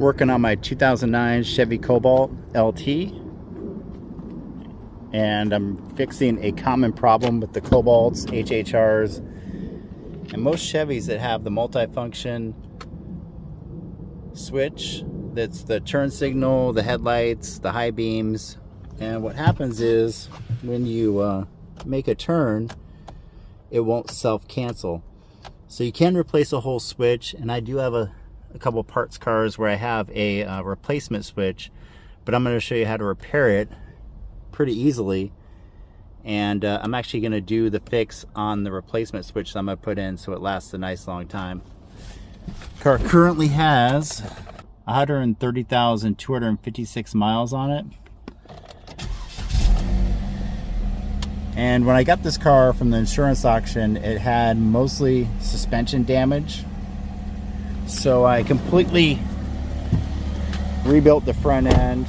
Working on my 2009 Chevy Cobalt LT, and I'm fixing a common problem with the Cobalts, HHRs, and most Chevys that have the multifunction switch. That's the turn signal, the headlights, the high beams. And what happens is when you make a turn, it won't self-cancel. So you can replace a whole switch, and I do have a couple parts cars where I have a replacement switch, but I'm going to show you how to repair it pretty easily. And I'm actually going to do the fix on the replacement switch that I'm going to put in so it lasts a nice long time. Car currently has 130,256 miles on it. And when I got this car from the insurance auction, it had mostly suspension damage. So I completely rebuilt the front end,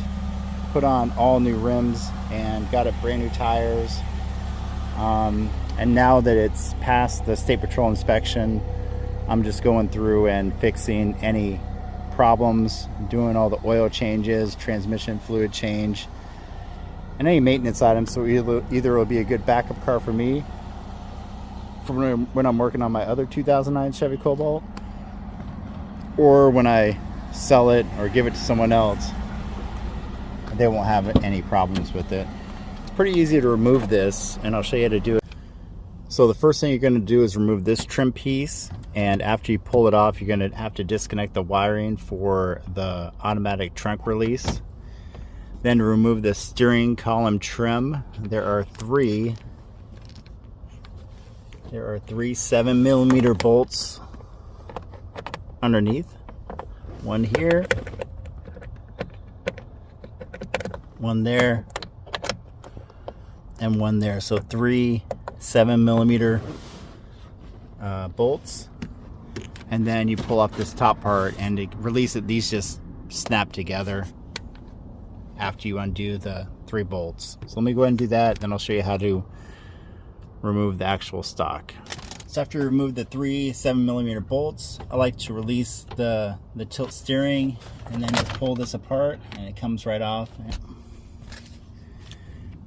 put on all new rims, and got it brand new tires. And now that it's passed the State Patrol inspection, I'm just going through and fixing any problems, doing all the oil changes, transmission fluid change, and any maintenance items. So either it'll be a good backup car for me for when I'm working on my other 2009 Chevy Cobalt, or when I sell it or give it to someone else, they won't have any problems with it. It's pretty easy to remove this, and I'll show you how to do it. So the first thing you're going to do is remove this trim piece, and after you pull it off, you're going to have to disconnect the wiring for the automatic trunk release. Then to remove the steering column trim, there are three 7mm bolts underneath. One here, one there, and one there. So three 7mm bolts. And then you pull off this top part, and to release it, these just snap together after you undo the 3 bolts. So let me go ahead and do that, then I'll show you how to remove the actual stock. So after you remove the 3 7mm bolts, I like to release the tilt steering, and then you pull this apart and it comes right off.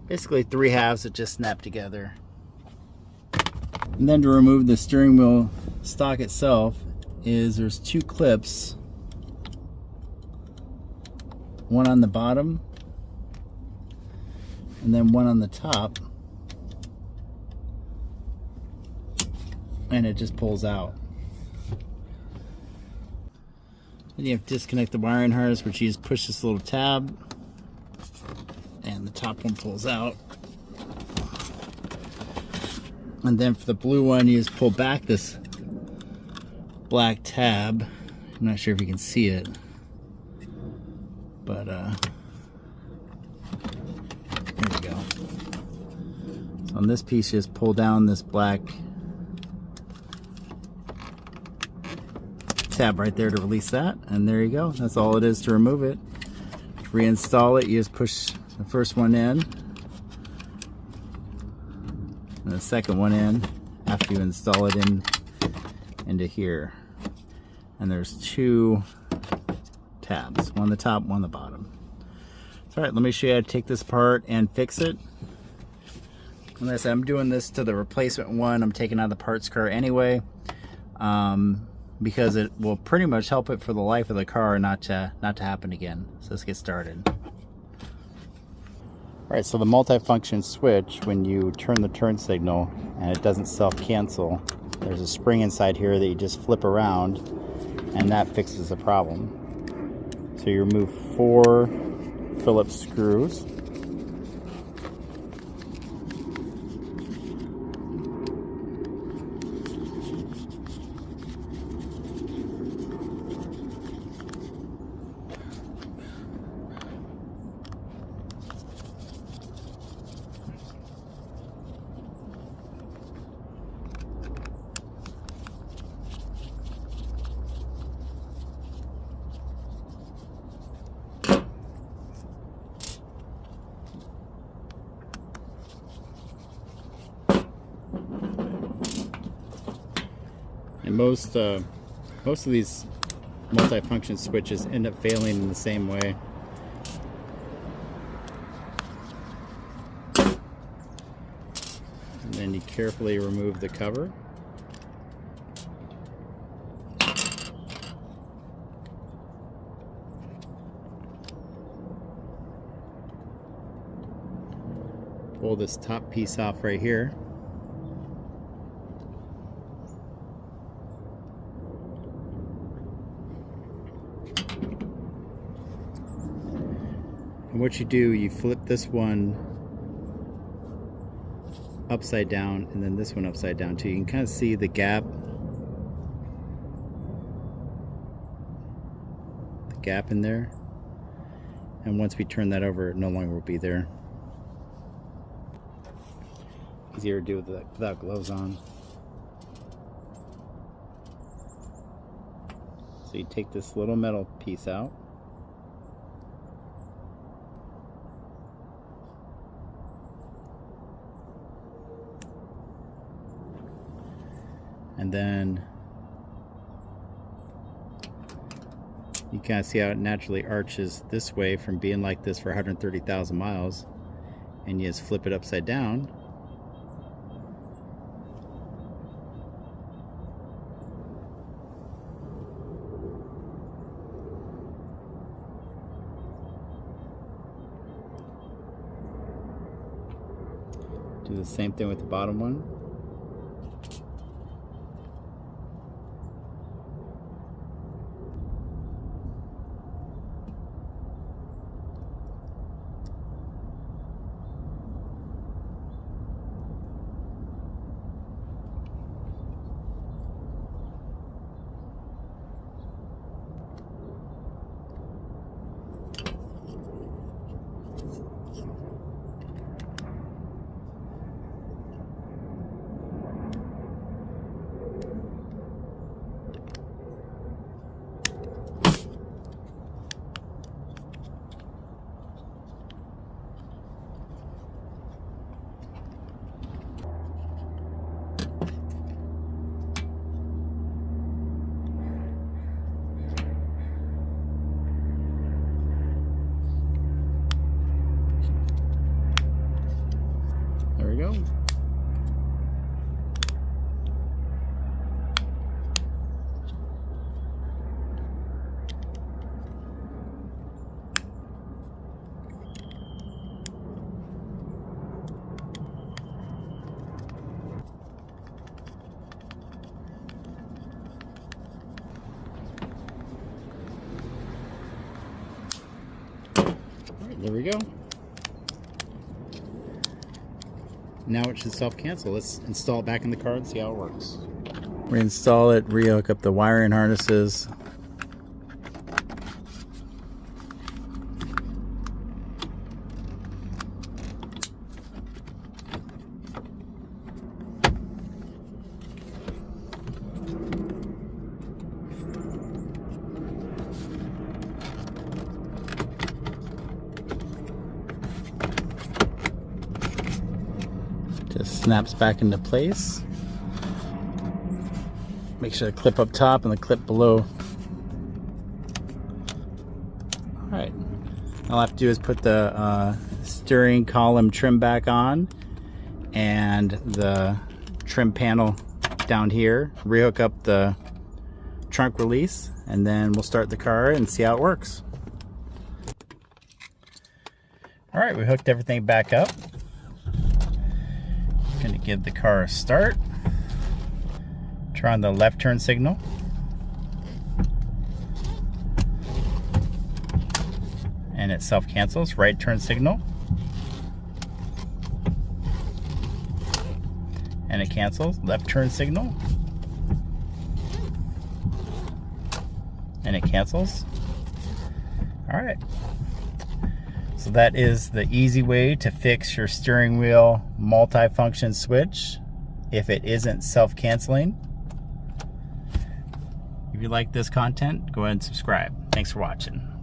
Basically 3 halves that just snap together. And then to remove the steering wheel stock itself, there's 2 clips, one on the bottom and then one on the top, and it just pulls out. Then you have to disconnect the wiring harness, which you just push this little tab and the top one pulls out. And then for the blue one, you just pull back this black tab. I'm not sure if you can see it, but there you go. So on this piece, you just pull down this black tab right there to release that, and there you go. That's all it is to remove it. To reinstall it, you just push the first one in and the second one in after you install it into here. And there's 2 tabs, one on the top, one on the bottom. So, all right, let me show you how to take this apart and fix it. And like I said, I'm doing this to the replacement one. I'm taking out the parts car anyway, because it will pretty much help it for the life of the car not to happen again. So let's get started. Alright, so the multifunction switch, when you turn the turn signal and it doesn't self-cancel, there's a spring inside here that you just flip around, and that fixes the problem. So you remove 4 Phillips screws. And most of these multifunction switches end up failing in the same way. And then you carefully remove the cover. Pull this top piece off right here. And what you do, you flip this one upside down and then this one upside down too. You can kind of see the gap in there, and once we turn that over, it no longer will be there. Easier to do without gloves on. So you take this little metal piece out, and then you kind of see how it naturally arches this way from being like this for 130,000 miles, and you just flip it upside down. Do the same thing with the bottom one. There we go. All right, there we go. Now it should self-cancel. Let's install it back in the car and see how it works. Reinstall it, rehook up the wiring harnesses. Just snaps back into place. Make sure the clip up top and the clip below. Alright, all I have to do is put the steering column trim back on and the trim panel down here, rehook up the trunk release, and then we'll start the car and see how it works. Alright, we hooked everything back up. Going to give the car a start. Turn on the left turn signal. And it self-cancels. Right turn signal. And it cancels. Left turn signal. And it cancels. Alright. So that is the easy way to fix your steering wheel multifunction switch if it isn't self-canceling. If you like this content, go ahead and subscribe. Thanks for watching.